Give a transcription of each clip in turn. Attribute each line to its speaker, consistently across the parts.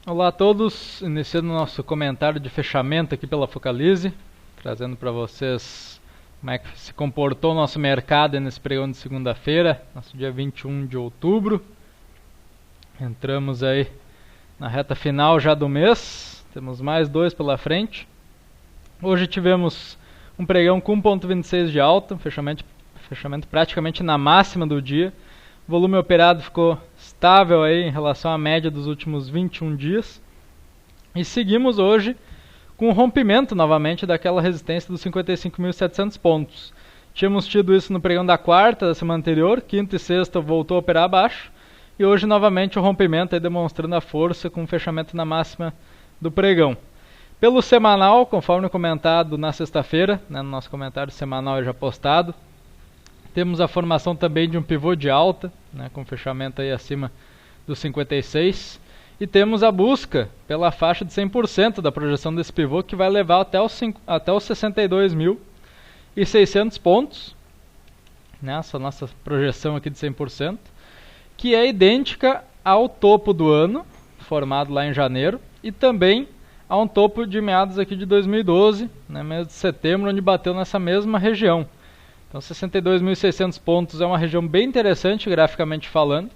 Speaker 1: Olá a todos, iniciando nosso comentário de fechamento aqui pela Focalize, trazendo para vocês como é que se comportou o nosso mercado nesse pregão de segunda-feira, nosso dia 21 de outubro. Entramos aí na reta final já do mês, temos mais dois pela frente. Hoje tivemos um pregão com 1,26 de alta, fechamento praticamente na máxima do dia. O volume operado ficou estável aí em relação à média dos últimos 21 dias. E seguimos hoje com o rompimento novamente daquela resistência dos 55.700 pontos. Tínhamos tido isso no pregão da quarta da semana anterior, quinta e sexta voltou a operar abaixo. E hoje novamente o rompimento aí demonstrando a força com o fechamento na máxima do pregão. Pelo semanal, conforme comentado na sexta-feira, no nosso comentário semanal já postado, temos a formação também de um pivô de alta, com fechamento aí acima dos 56. E temos a busca pela faixa de 100% da projeção desse pivô, que vai levar até os 62.600 pontos. Essa nossa projeção aqui de 100%, que é idêntica ao topo do ano, formado lá em janeiro, e também a um topo de meados aqui de 2012, mês de setembro, onde bateu nessa mesma região. Então 62.600 pontos é uma região bem interessante graficamente falando,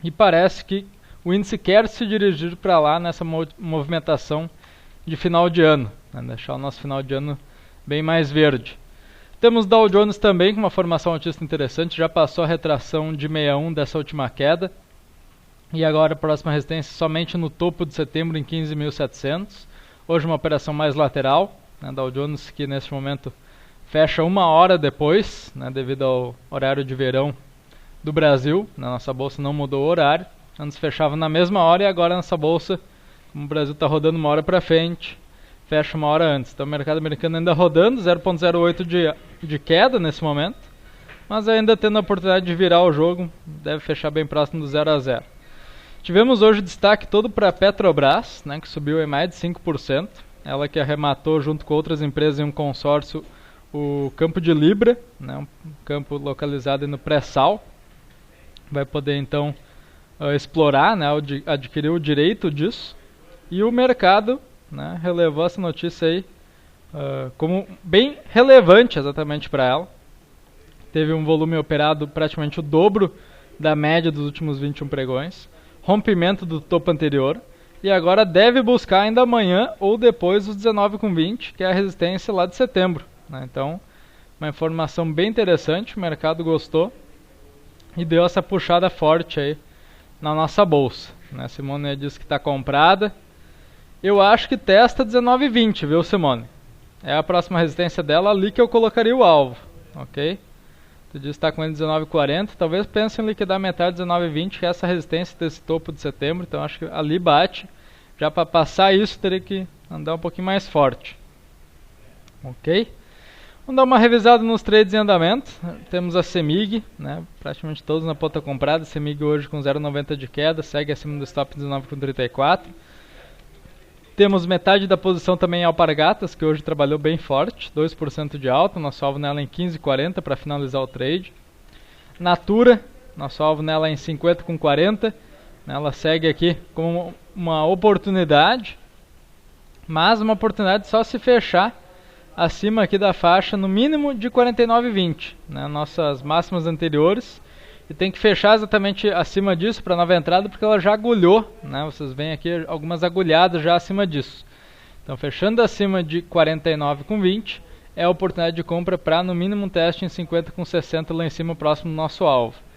Speaker 1: e parece que o índice quer se dirigir para lá nessa movimentação de final de ano, deixar o nosso final de ano bem mais verde. Temos Dow Jones também com uma formação altista interessante, já passou a retração de 61 dessa última queda, e agora a próxima resistência somente no topo de setembro em 15.700, hoje uma operação mais lateral, Dow Jones que nesse momento fecha uma hora depois, devido ao horário de verão do Brasil. Na nossa bolsa não mudou o horário, antes fechava na mesma hora, e agora nessa bolsa, como o Brasil está rodando uma hora para frente, fecha uma hora antes. Então o mercado americano ainda rodando, 0,08 de queda nesse momento, mas ainda tendo a oportunidade de virar o jogo, deve fechar bem próximo do 0 a 0. Tivemos hoje destaque todo para a Petrobras, que subiu em mais de 5%, ela que arrematou junto com outras empresas em um consórcio o campo de Libra, um campo localizado no pré-sal. Vai poder então explorar, adquirir o direito disso. E o mercado relevou essa notícia aí como bem relevante exatamente para ela. Teve um volume operado praticamente o dobro da média dos últimos 21 pregões. Rompimento do topo anterior. E agora deve buscar ainda amanhã ou depois os 19,20, que é a resistência lá de setembro. Então, uma informação bem interessante, o mercado gostou e deu essa puxada forte aí na nossa bolsa. Simone disse que está comprada. Eu acho que testa 19,20, viu, Simone? É a próxima resistência dela, ali que eu colocaria o alvo, ok? Tu disse que está com ele 19,40, talvez pense em liquidar metade de 19,20, que é essa resistência desse topo de setembro, então acho que ali bate. Já para passar isso, teria que andar um pouquinho mais forte, ok? Vamos dar uma revisada nos trades em andamento. Temos a CEMIG, praticamente todos na ponta comprada. CEMIG hoje com 0,90 de queda, segue acima do stop 19,34. Temos metade da posição também em Alpargatas, que hoje trabalhou bem forte, 2% de alta. Nosso alvo nela em 15,40 para finalizar o trade. Natura, nosso alvo nela em 50,40. Ela segue aqui como uma oportunidade, mas uma oportunidade só se fechar acima aqui da faixa no mínimo de 49,20, nossas máximas anteriores, e tem que fechar exatamente acima disso para nova entrada, porque ela já agulhou, vocês veem aqui algumas agulhadas já acima disso. Então fechando acima de 49,20 é a oportunidade de compra para no mínimo um teste em 50,60 lá em cima, próximo do nosso alvo.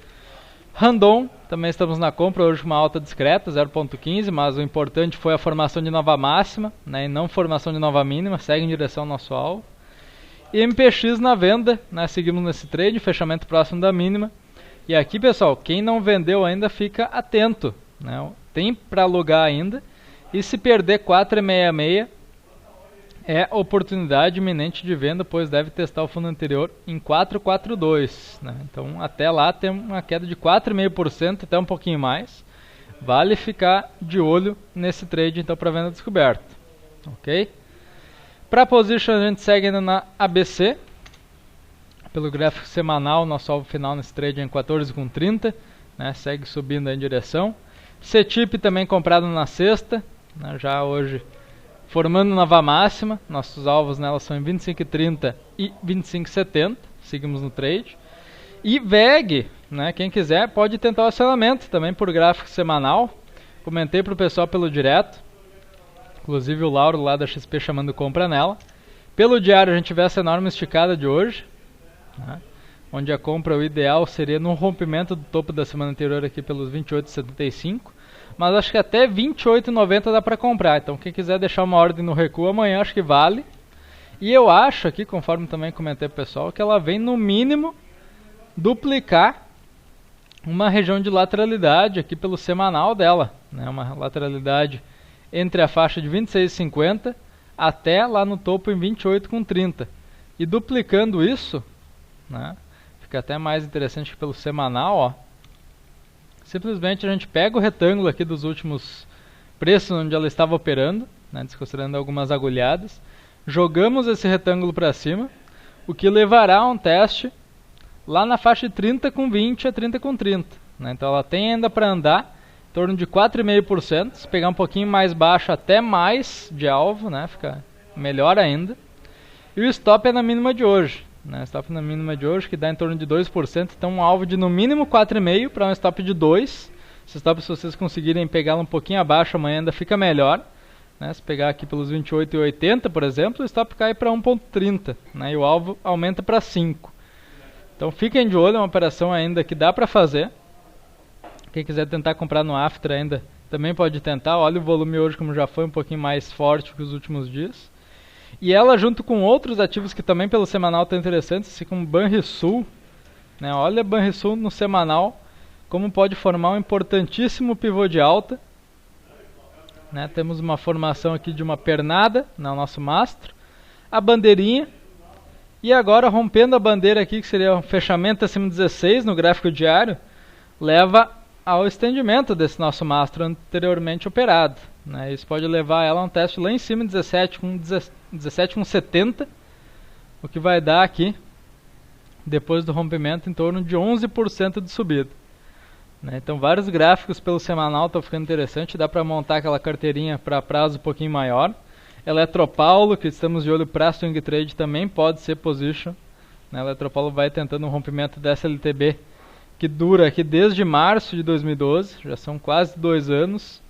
Speaker 1: Randon, também estamos na compra, hoje com uma alta discreta, 0,15, mas o importante foi a formação de nova máxima, e não formação de nova mínima, segue em direção ao nosso alvo. E MPX na venda, seguimos nesse trade, fechamento próximo da mínima. E aqui, pessoal, quem não vendeu ainda fica atento, tem para alugar ainda, e se perder 4,66 é oportunidade iminente de venda, pois deve testar o fundo anterior em 4,42. Então até lá tem uma queda de 4,5%, até um pouquinho mais. Vale ficar de olho nesse trade então para venda descoberta, ok? Para position a gente segue ainda na ABC. Pelo gráfico semanal, nosso alvo final nesse trade é em 14,30, segue subindo em direção. CTIP também comprado na sexta, né, já hoje formando nova máxima. Nossos alvos nela são em 25,30 e 25,70, seguimos no trade. E VEG, né, quem quiser pode tentar o acionamento também por gráfico semanal. Comentei para o pessoal pelo direto, inclusive o Lauro lá da XP chamando compra nela. Pelo diário a gente vê essa enorme esticada de hoje, né, onde a compra, o ideal seria no rompimento do topo da semana anterior aqui pelos 28,75, mas acho que até 28,90 dá para comprar. Então quem quiser deixar uma ordem no recuo amanhã, acho que vale. E eu acho aqui, conforme também comentei pro pessoal, que ela vem no mínimo duplicar uma região de lateralidade aqui pelo semanal dela, né? Uma lateralidade entre a faixa de 26,50 até lá no topo em 28,30. E duplicando isso, né, fica até mais interessante que pelo semanal, ó. Simplesmente a gente pega o retângulo aqui dos últimos preços onde ela estava operando, né, desconsiderando algumas agulhadas, jogamos esse retângulo para cima, o que levará a um teste lá na faixa de 30,20 a 30,30. Né? Então ela tem ainda para andar em torno de 4,5%, se pegar um pouquinho mais baixo até mais de alvo, né, fica melhor ainda. E o stop é na mínima de hoje. Né, stop na mínima de hoje, que dá em torno de 2%, então um alvo de no mínimo 4,5 para um stop de 2. Esse stop, se vocês conseguirem pegá-lo um pouquinho abaixo amanhã, ainda fica melhor. Né, se pegar aqui pelos 28,80, por exemplo, o stop cai para 1,30, né, e o alvo aumenta para 5. Então fiquem de olho, é uma operação ainda que dá para fazer. Quem quiser tentar comprar no after ainda, também pode tentar. Olha o volume hoje como já foi um pouquinho mais forte que os últimos dias. E ela junto com outros ativos que também pelo semanal estão interessantes, assim como Banrisul, né? Olha Banrisul no semanal, como pode formar um importantíssimo pivô de alta. Né? Temos uma formação aqui de uma pernada no nosso mastro, a bandeirinha, e agora rompendo a bandeira aqui, que seria um fechamento acima de 16 no gráfico diário, leva ao estendimento desse nosso mastro anteriormente operado. Né? Isso pode levar ela a um teste lá em cima, 17,70, o que vai dar aqui, depois do rompimento, em torno de 11% de subida. Né? Então vários gráficos pelo semanal estão ficando interessante, dá para montar aquela carteirinha para prazo um pouquinho maior. Eletropaulo, que estamos de olho para swing trade, também pode ser position. Né? Eletropaulo vai tentando um rompimento dessa LTB que dura aqui desde março de 2012, já são quase 2 anos.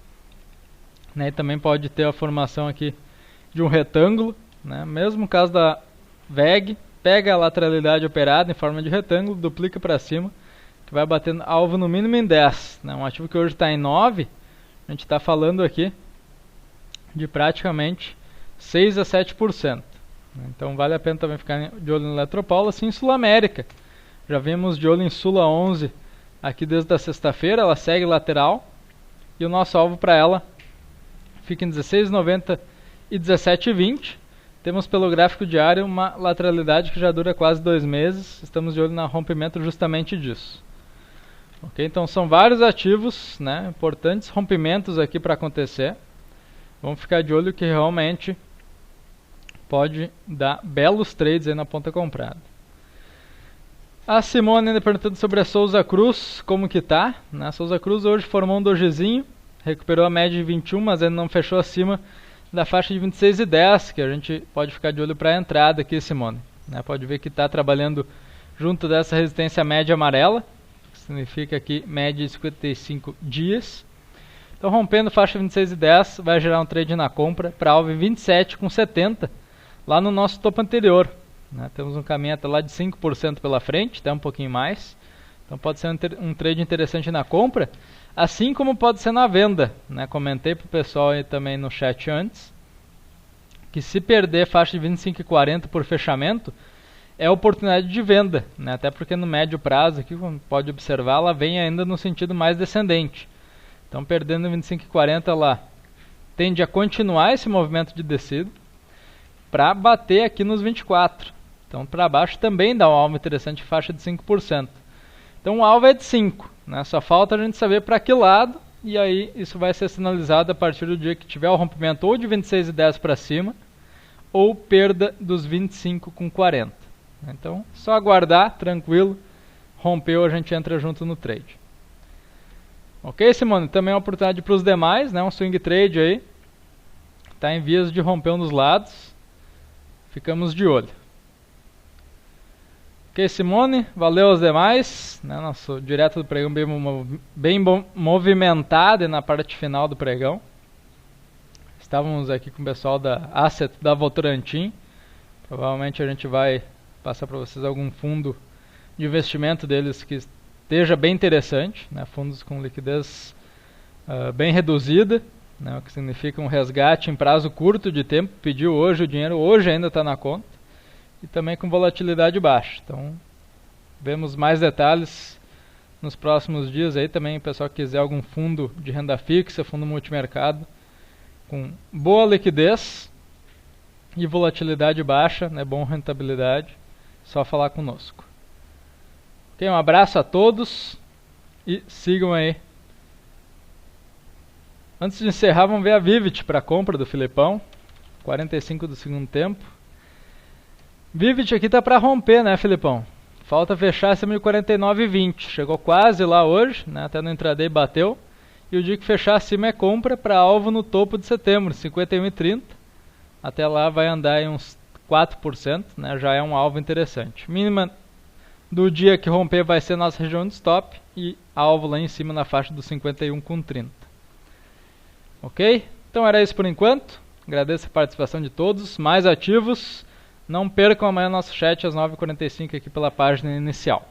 Speaker 1: Né? E também pode ter a formação aqui de um retângulo. Né? Mesmo caso da VEG, pega a lateralidade operada em forma de retângulo, duplica para cima, que vai batendo alvo no mínimo em 10. Né? Um ativo que hoje está em 9, a gente está falando aqui de praticamente 6 a 7%. Então vale a pena também ficar de olho no Eletropaulo, assim em Sul América. Já vimos de olho em Sula 11 aqui desde a sexta-feira, ela segue lateral. E o nosso alvo para ela fica em 16,90 e 17,20. Temos pelo gráfico diário uma lateralidade que já dura quase 2 meses. Estamos de olho no rompimento justamente disso. Okay? Então são vários ativos, né, importantes rompimentos aqui para acontecer. Vamos ficar de olho que realmente pode dar belos trades aí na ponta comprada. A Simone ainda perguntando sobre a Souza Cruz, como que tá? A Souza Cruz hoje formou um dojizinho, recuperou a média de 21, mas ainda não fechou acima da faixa de 26,10, que a gente pode ficar de olho para a entrada aqui, Simone. Pode ver que está trabalhando junto dessa resistência média amarela, que significa aqui média de 55 dias. Então rompendo faixa 26,10 vai gerar um trade na compra para alvo 27,70 lá no nosso topo anterior. Né? Temos um caminho até lá de 5% pela frente, até um pouquinho mais. Então pode ser um trade interessante na compra, assim como pode ser na venda. Né? Comentei para o pessoal aí também no chat antes, que se perder faixa de 25,40 por fechamento, é oportunidade de venda. Né? Até porque no médio prazo, aqui, como pode observar, ela vem ainda no sentido mais descendente. Então perdendo 25,40 ela tende a continuar esse movimento de descida para bater aqui nos 24. Então para baixo também dá um alvo interessante, faixa de 5%. Então o alvo é de 5. Né? Só falta a gente saber para que lado, e aí isso vai ser sinalizado a partir do dia que tiver o rompimento ou de 26,10 para cima, ou perda dos 25,40. Então só aguardar, tranquilo, rompeu, a gente entra junto no trade. Ok, Simone? Também é uma oportunidade para os demais, né? Um swing trade aí. Está em vias de romper um dos lados. Ficamos de olho. Ok, Simone? Valeu aos demais. Né? Nosso direto do pregão bem movimentado na parte final do pregão. Estávamos aqui com o pessoal da Asset da Votorantim. Provavelmente a gente vai passar para vocês algum fundo de investimento deles que esteja bem interessante, né? Fundos com liquidez bem reduzida, né? O que significa um resgate em prazo curto de tempo. Pediu hoje o dinheiro, hoje ainda está na conta, e também com volatilidade baixa. Então, vemos mais detalhes nos próximos dias. Aí também, o pessoal que quiser algum fundo de renda fixa, fundo multimercado, com boa liquidez e volatilidade baixa, né? Boa rentabilidade, só falar conosco. Ok, um abraço a todos e sigam aí. Antes de encerrar, vamos ver a Vivit para compra do Filipão. 45 do segundo tempo. Vivit aqui tá para romper, né, Filipão? Falta fechar acima de 49,20. Chegou quase lá hoje, né? Até no intraday bateu. E o dia que fechar acima é compra para alvo no topo de setembro, 51,30. Até lá vai andar em uns 4%, né? Já é um alvo interessante. Mínima do dia que romper vai ser nossa região de stop e alvo lá em cima na faixa dos 51,30. Ok? Então era isso por enquanto. Agradeço a participação de todos. Mais ativos. Não percam amanhã nosso chat às 9h45 aqui pela página inicial.